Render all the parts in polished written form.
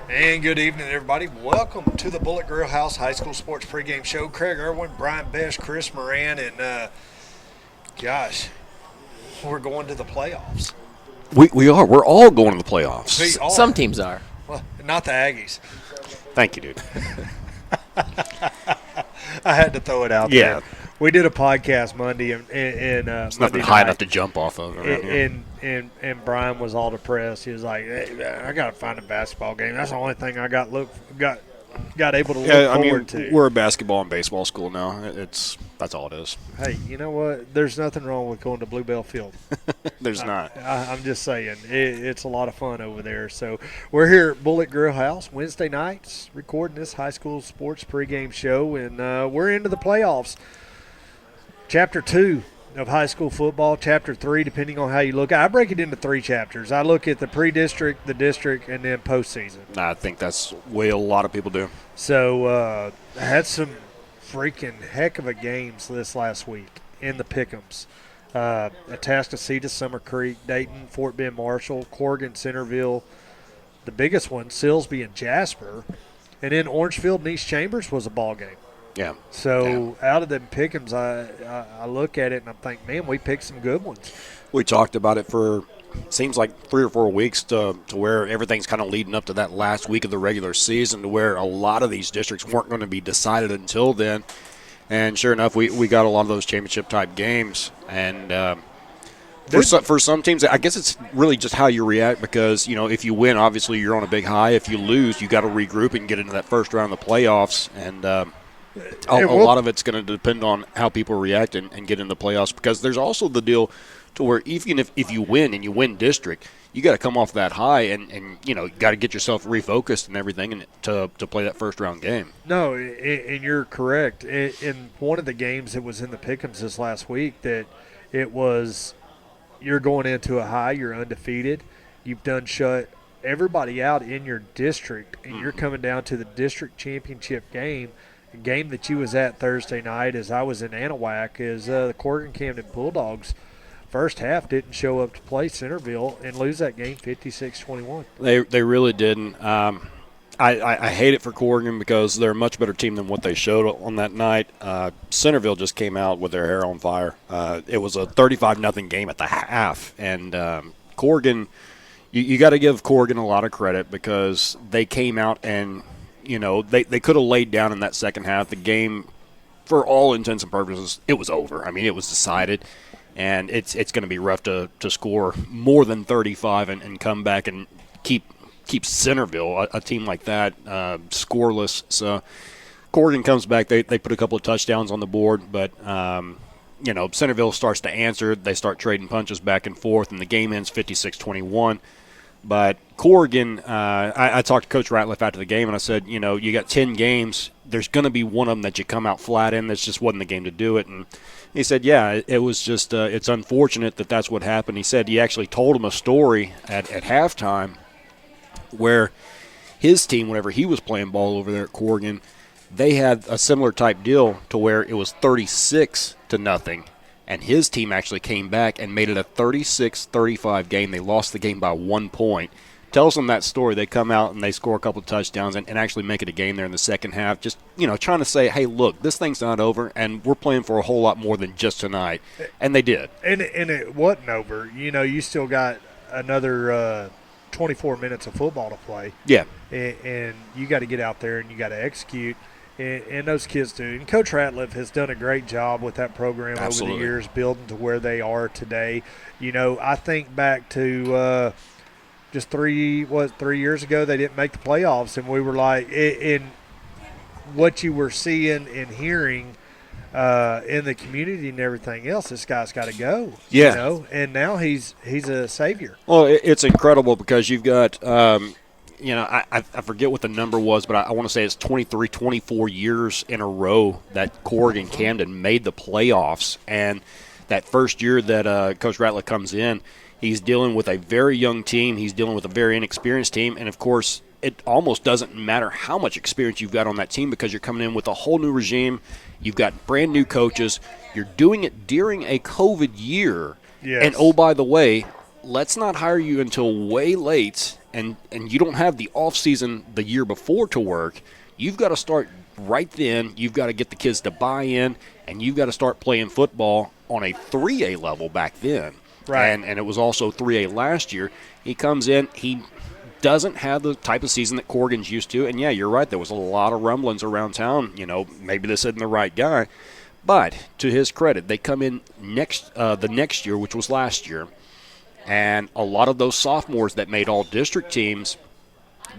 And good evening, everybody. Welcome to the Bullett Grill House High School Sports Pregame Show. Kraig, Erwin, Brian, Becsh, Chris, Moran, and gosh, we're going to the playoffs. We are. We're all going to the playoffs. We are. Some teams are. Well, not the Aggies. Thank you, dude. I had to throw it out Yeah. there. We did a podcast Monday, and It's Monday nothing high night, enough to jump off of around here. and Brian was all depressed. He was like, "Hey, I got to find a basketball game. That's the only thing I got able to look forward to." We're a basketball and baseball school now. That's all it is. Hey, you know what? There's nothing wrong with going to Bluebell Field. There's not. I'm just saying, it's a lot of fun over there. So we're here at Bullett Grill House Wednesday nights recording this high school sports pregame show, and we're into the playoffs. Chapter 2 of high school football, Chapter 3, depending on how you look. I break it into 3 chapters. I look at the pre-district, the district, and then postseason. I think that's the way a lot of people do. So I had some freaking heck of a games this last week in the Pick'ems. Atascocita, Summer Creek, Dayton, Fort Bend Marshall, Corrigan, Centerville. The biggest one, Silsbee and Jasper. And then Orangefield and East Chambers was a ball game. Yeah. So out of them Pick'ems, I look at it and I think, man, we picked some good ones. We talked about it for seems like 3 or 4 weeks to where everything's kind of leading up to that last week of the regular season, to where a lot of these districts weren't going to be decided until then. And sure enough, we got a lot of those championship-type games. And for some teams, I guess it's really just how you react, because, if you win, obviously you're on a big high. If you lose, you got to regroup and get into that first round of the playoffs. And a lot of it's going to depend on how people react and get in the playoffs, because there's also the deal to where even if you win and you win district, you got to come off that high and got to get yourself refocused and everything and to play that first round game. No, and you're correct. In one of the games that was in the Pick'ems this last week, that it was you're going into a high, you're undefeated, you've done shut everybody out in your district, and you're coming down to the district championship game. The game that you was at Thursday night, as I was in Anahuac, is the Corrigan Camden Bulldogs. First half didn't show up to play Centerville and lose that game 56-21. They really didn't. I hate it for Corrigan because they're a much better team than what they showed on that night. Centerville just came out with their hair on fire. It was a 35-0 game at the half. And Corrigan, you got to give Corrigan a lot of credit, because they came out and, they could have laid down in that second half. The game, for all intents and purposes, it was over. I mean, it was decided. And it's going to be rough to score more than 35 and come back and keep Centerville, a team like that, scoreless. So Corrigan comes back. They put a couple of touchdowns on the board, but Centerville starts to answer. They start trading punches back and forth, and the game ends 56-21. But Corrigan, I talked to Coach Ratliff after the game, and I said, you got 10 games. There's going to be one of them that you come out flat in. That just wasn't the game to do it. And he said, yeah, it was just it's unfortunate that that's what happened. He said he actually told him a story at halftime where his team, whenever he was playing ball over there at Corrigan, they had a similar type deal to where it was 36-0. And his team actually came back and made it a 36-35 game. They lost the game by 1 point. Tells them that story. They come out and they score a couple of touchdowns and actually make it a game there in the second half. Just, trying to say, hey, look, this thing's not over, and we're playing for a whole lot more than just tonight. And they did. And it wasn't over. You still got another 24 minutes of football to play. Yeah. And you got to get out there and you got to execute. And those kids do. And Coach Ratliff has done a great job with that program Absolutely. over the years, building to where they are today. I think back to just 3 years ago, they didn't make the playoffs, and we were like, in what you were seeing and hearing in the community and everything else, this guy's got to go. Yeah. And now he's a savior. Well, it's incredible because you've got I forget what the number was, but I want to say it's 23, 24 years in a row that Corrigan Camden made the playoffs. And that first year that Coach Ratliff comes in, he's dealing with a very young team. He's dealing with a very inexperienced team. And, of course, it almost doesn't matter how much experience you've got on that team because you're coming in with a whole new regime. You've got brand new coaches. You're doing it during a COVID year. Yes. And, oh, by the way, let's not hire you until way late and you don't have the off season the year before to work, you've got to start right then. You've got to get the kids to buy in, and you've got to start playing football on a 3A level back then. Right. And it was also 3A last year. He comes in, he doesn't have the type of season that Corrigan's used to. And, yeah, you're right. There was a lot of rumblings around town. Maybe this isn't the right guy. But to his credit, they come in the next year, which was last year, and a lot of those sophomores that made all-district teams,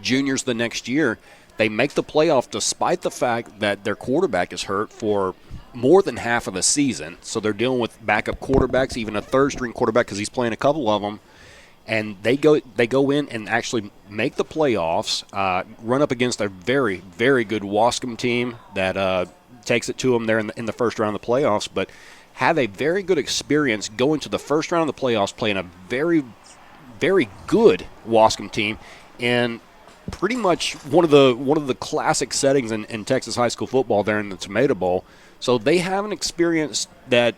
juniors the next year, they make the playoff despite the fact that their quarterback is hurt for more than half of the season. So they're dealing with backup quarterbacks, even a third-string quarterback because he's playing a couple of them. And they go in and actually make the playoffs, run up against a very, very good Wascom team that takes it to them there in the first round of the playoffs, but have a very good experience going to the first round of the playoffs, playing a very, very good Wascom team in pretty much one of the classic settings in Texas high school football there in the Tomato Bowl. So they have an experience that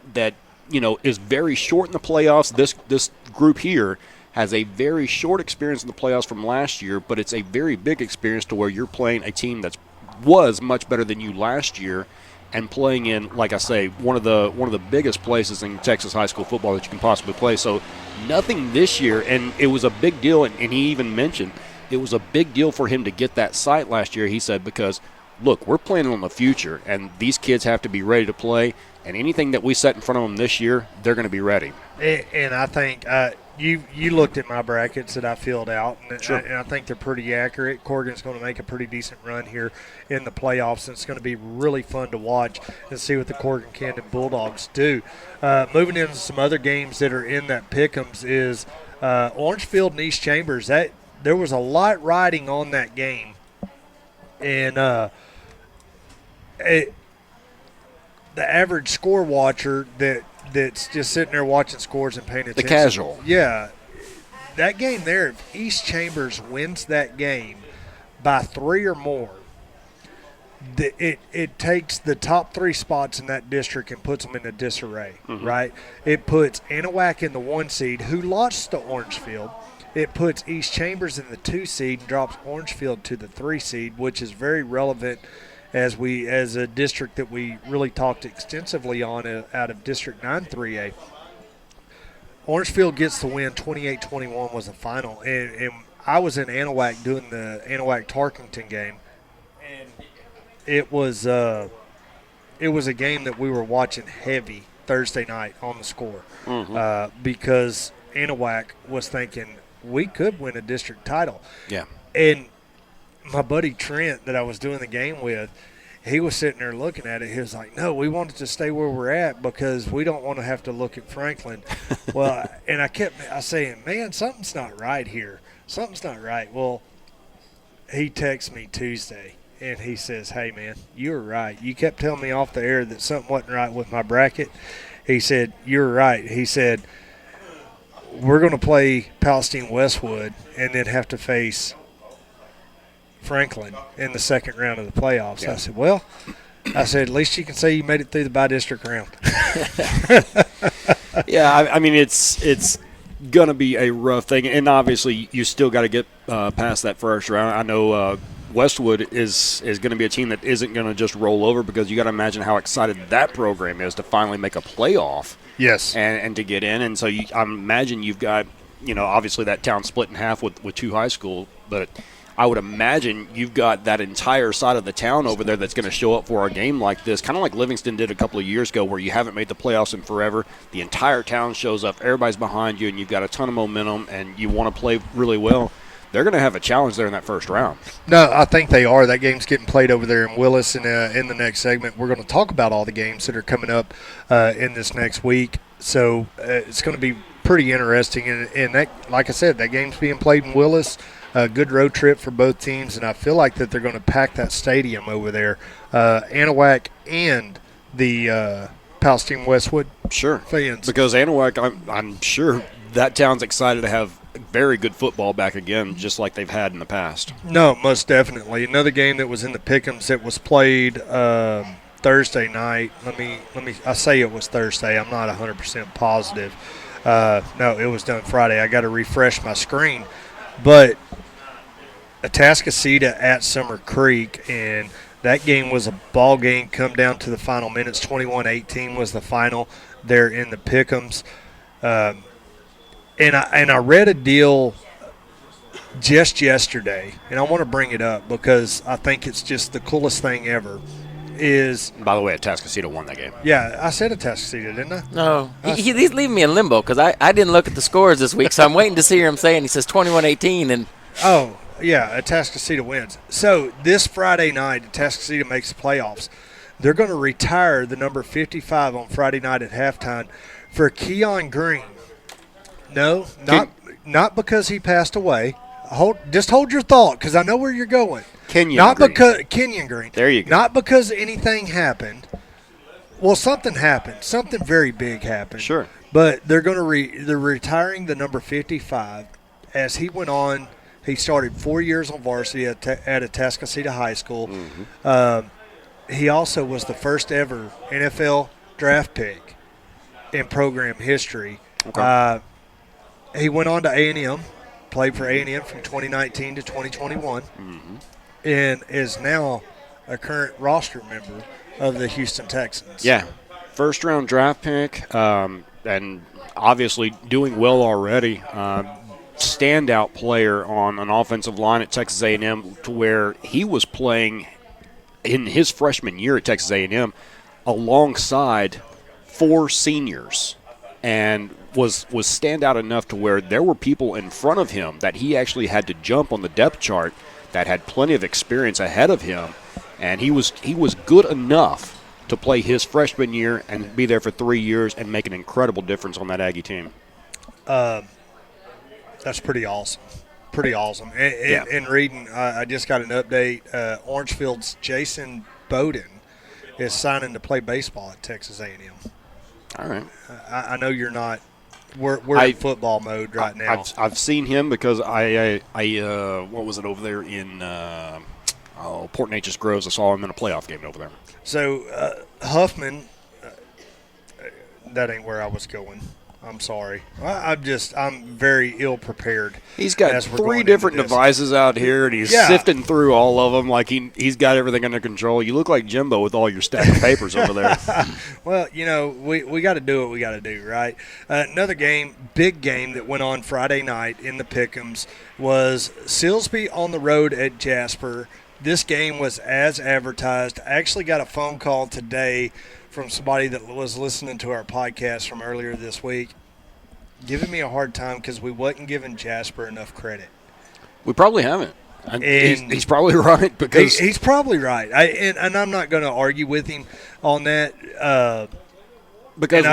is very short in the playoffs. This group here has a very short experience in the playoffs from last year, but it's a very big experience to where you're playing a team that was much better than you last year and playing in, like I say, one of the biggest places in Texas high school football that you can possibly play. So nothing this year, and it was a big deal, and he even mentioned it was a big deal for him to get that site last year, he said, because, look, we're planning on the future, and these kids have to be ready to play, and anything that we set in front of them this year, they're going to be ready. And I think you looked at my brackets that I filled out, and, sure. And I think they're pretty accurate. Corrigan's going to make a pretty decent run here in the playoffs, and it's going to be really fun to watch and see what the Corrigan-Camden Bulldogs do. Moving into some other games that are in that pick'ems is Orangefield and East Chambers. There was a lot riding on that game, and the average score watcher that's just sitting there watching scores and paying attention. The casual. Yeah. That game there, if East Chambers wins that game by 3 or more, it takes the top 3 spots in that district and puts them in a disarray, right? It puts Anahuac in the 1 seed, who lost to Orangefield. It puts East Chambers in the 2 seed and drops Orangefield to the 3 seed, which is very relevant as a district that we really talked extensively on out of District 9 3A. Orangefield gets the win, 28-21 was the final. And I was in Anahuac doing the Anahuac-Tarkington game, and it was a game that we were watching heavy Thursday night on the score because Anahuac was thinking we could win a district title. Yeah. And my buddy Trent that I was doing the game with, he was sitting there looking at it. He was like, no, we wanted to stay where we're at because we don't want to have to look at Franklin. Well, and I saying, man, something's not right here. Something's not right. Well, he texts me Tuesday, and he says, hey, man, you were right. You kept telling me off the air that something wasn't right with my bracket. He said, you're right. He said, we're going to play Palestine Westwood and then have to face Franklin in the second round of the playoffs. Yeah. I said, at least you can say you made it through the bi-district round. Yeah, I mean, it's going to be a rough thing, and obviously you still got to get past that first round. I know Westwood is going to be a team that isn't going to just roll over because you got to imagine how excited that program is to finally make a playoff. Yes. And to get in. And so I imagine you've got, obviously that town split in half with 2 high schools, but I would imagine you've got that entire side of the town over there that's going to show up for a game like this, kind of like Livingston did a couple of years ago where you haven't made the playoffs in forever. The entire town shows up, everybody's behind you, and you've got a ton of momentum, and you want to play really well. They're going to have a challenge there in that first round. No, I think they are. That game's getting played over there in Willis, and in the next segment we're going to talk about all the games that are coming up in this next week. So it's going to be pretty interesting, and that, like I said, that game's being played in Willis. A good road trip for both teams, and I feel like that they're going to pack that stadium over there. Anahuac and the Palestine Westwood fans. Because Anahuac, I'm sure that town's excited to have very good football back again, just like they've had in the past. No, most definitely. Another game that was in the pick'ems that was played Thursday night. I say it was Thursday. I'm not 100% positive. No, it was done Friday. I got to refresh my screen. But Atascocita at Summer Creek, and that game was a ball game come down to the final minutes. 21-18 was the final there in the Pick'ems. And I read a deal just yesterday, and I want to bring it up because I think it's just the coolest thing ever. By the way, Atascocita won that game. Yeah, I said Atascocita, didn't I? No. He's leaving me in limbo because I didn't look at the scores this week, so I'm waiting to see hear him saying. He says 21-18. And oh, yeah, Atascocita wins. So this Friday night, Atascocita makes the playoffs. They're going to retire the number 55 on Friday night at halftime for Keon Green. No, not because he passed away. Just hold your thought because I know where you're going. Kenyon Green. There you go. Not because anything happened. Well, something happened. Something very big happened. Sure. But they're going to they're retiring the number 55. As he went on, he started 4 years on varsity at Atascocita High School. Mm-hmm. He also was the first ever NFL draft pick in program history. Okay. He went on to A&M, played for A&M from 2019 to 2021, and is now a current roster member of the Houston Texans. Yeah, first-round draft pick, and obviously doing well already. Standout player on an offensive line at Texas A&M, to where he was playing in his freshman year at Texas A&M alongside 4 seniors, and was standout enough to where there were people in front of him that he actually had to jump on the depth chart that had plenty of experience ahead of him, and he was good enough to play his freshman year and be there for 3 years and make an incredible difference on that Aggie team. That's pretty awesome. Pretty awesome. And reading, I just got an update. Orangefield's Jason Bowden is signing to play baseball at Texas A&M. All right. I know you're not. We're in football mode right now. I've seen him because I what was it over there in Port Neches Groves? I saw him in a playoff game over there. So Huffman, that ain't where I was going. I'm sorry. I'm very ill prepared. He's got 3 different devices out here, and he's sifting through all of them like he's got everything under control. You look like Jimbo with all your stack of papers over there. Well, we got to do what we got to do, right? Another big game that went on Friday night in the Pick'ems was Silsbee on the road at Jasper. This game was as advertised. I actually got a phone call today from somebody that was listening to our podcast from earlier this week, giving me a hard time because we wasn't giving Jasper enough credit. We probably haven't. And he's probably right because he's probably right. And I'm not going to argue with him on that. Because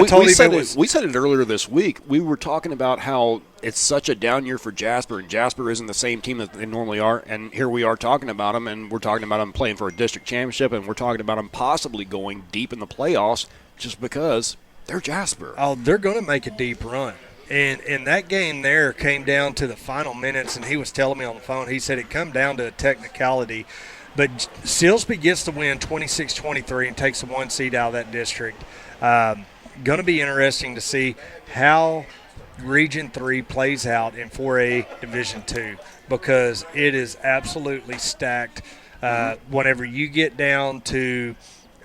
we said it earlier this week. We were talking about how it's such a down year for Jasper, and Jasper isn't the same team that they normally are. And here we are talking about them, and we're talking about them playing for a district championship, and we're talking about them possibly going deep in the playoffs just because they're Jasper. Oh, they're going to make a deep run. And that game there came down to the final minutes, and he was telling me on the phone, he said it come down to a technicality. But Silsbee gets the win 26-23 and takes the 1 seed out of that district. Going to be interesting to see how Region 3 plays out in 4A Division 2 because it is absolutely stacked. Whenever you get down to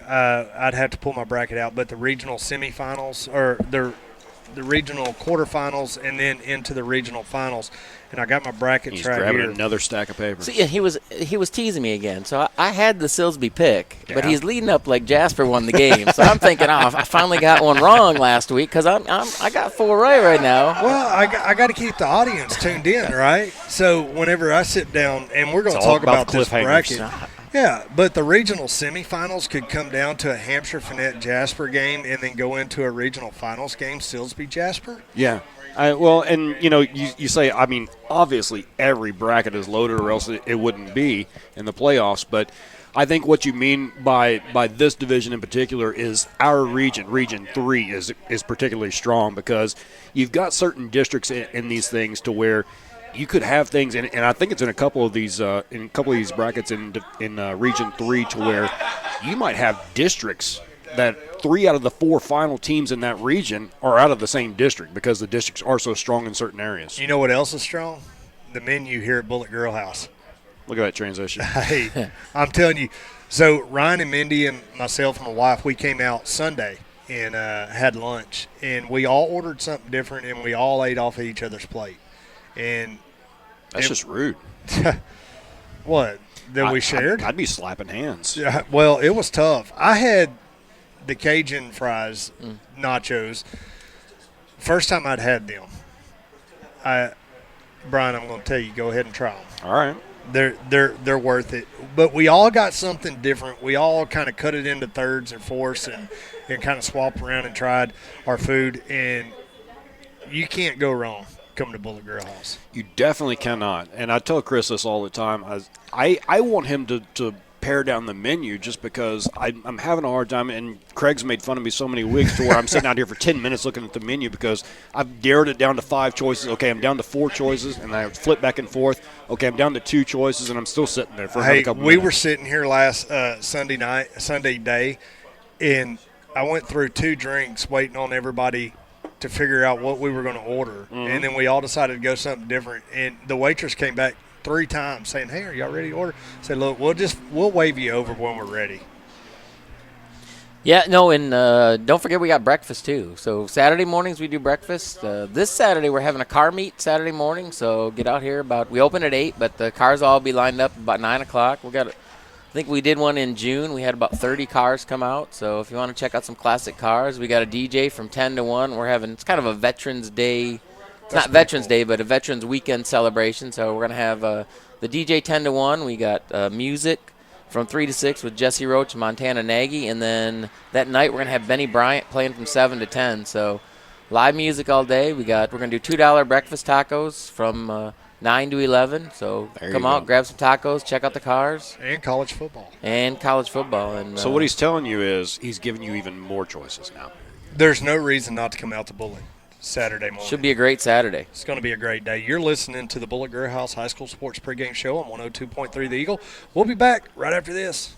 I'd have to pull my bracket out, but the regional semifinals or the regional quarterfinals and then into the regional finals. And I got my brackets He's right grabbing here. Another stack of papers. So, yeah, he was teasing me again. So I had the Silsbee pick, but he's leading up like Jasper won the game. So I'm thinking, I finally got one wrong last week because I got 4 right now. Well, I got to keep the audience tuned in, right? So whenever I sit down, and we're going to talk about this bracket. Yeah, but the regional semifinals could come down to a Hampshire-Finette-Jasper game and then go into a regional finals game, Silsbee-Jasper? Yeah. Well, and, you say, I mean, obviously every bracket is loaded or else it wouldn't be in the playoffs. But I think what you mean by this division in particular is our region, Region 3, is particularly strong because you've got certain districts in these things to where you could have things, and I think it's in a couple of these brackets in Region 3 to where you might have districts that 3 out of the 4 final teams in that region are out of the same district because the districts are so strong in certain areas. You know what else is strong? the menu here at Bullett Grill House. Look at that transition. Hey, I'm telling you. So Ryan and Mindy and myself and my wife, we came out Sunday and had lunch, and we all ordered something different, and we all ate off of each other's plate. And That's just rude. what? That we shared? I'd be slapping hands. Yeah, well, it was tough. I had the Cajun fries, nachos. First time I'd had them. Brian, I'm going to tell you, go ahead and try them. All right. They're worth it. But we all got something different. We all kind of cut it into thirds and fourths and kind of swapped around and tried our food. And you can't go wrong coming to Bullett Grill House. You definitely cannot. And I tell Chris this all the time. I want him to pare down the menu just because I'm having a hard time. And Craig's made fun of me so many weeks to where I'm sitting out here for 10 minutes looking at the menu because I've dared it down to 5 choices. Okay, I'm down to 4 choices, and I flip back and forth. Okay, I'm down to 2 choices, and I'm still sitting there for another couple minutes. We were sitting here last Sunday day, and I went through 2 drinks waiting on everybody to figure out what we were going to order. And then we all decided to go something different. And the waitress came back 3 times saying, "Hey, are y'all ready to order?" I said, "Look, we'll wave you over when we're ready." Yeah, no, and don't forget we got breakfast too. So Saturday mornings we do breakfast. This Saturday we're having a car meet Saturday morning, so get out here we open at 8, but the cars all be lined up about 9 o'clock. I think we did one in June. We had about 30 cars come out. So if you want to check out some classic cars, we got a DJ from 10 to 1. It's kind of a Veterans Day. It's not Veterans Day, but a Veterans Weekend celebration. So we're going to have the DJ 10 to 1. We got music from 3 to 6 with Jesse Roach and Montana Nagy. And then that night we're going to have Benny Bryant playing from 7 to 10. So live music all day. We're going to do $2 breakfast tacos from 9 to 11. So come out, grab some tacos, check out the cars. And college football. And so what he's telling you is he's giving you even more choices now. There's no reason not to come out to Bullett Saturday morning. Should be a great Saturday. It's going to be a great day. You're listening to the Bullett Grill House High School Sports Pregame Show on 102.3 The Eagle. We'll be back right after this.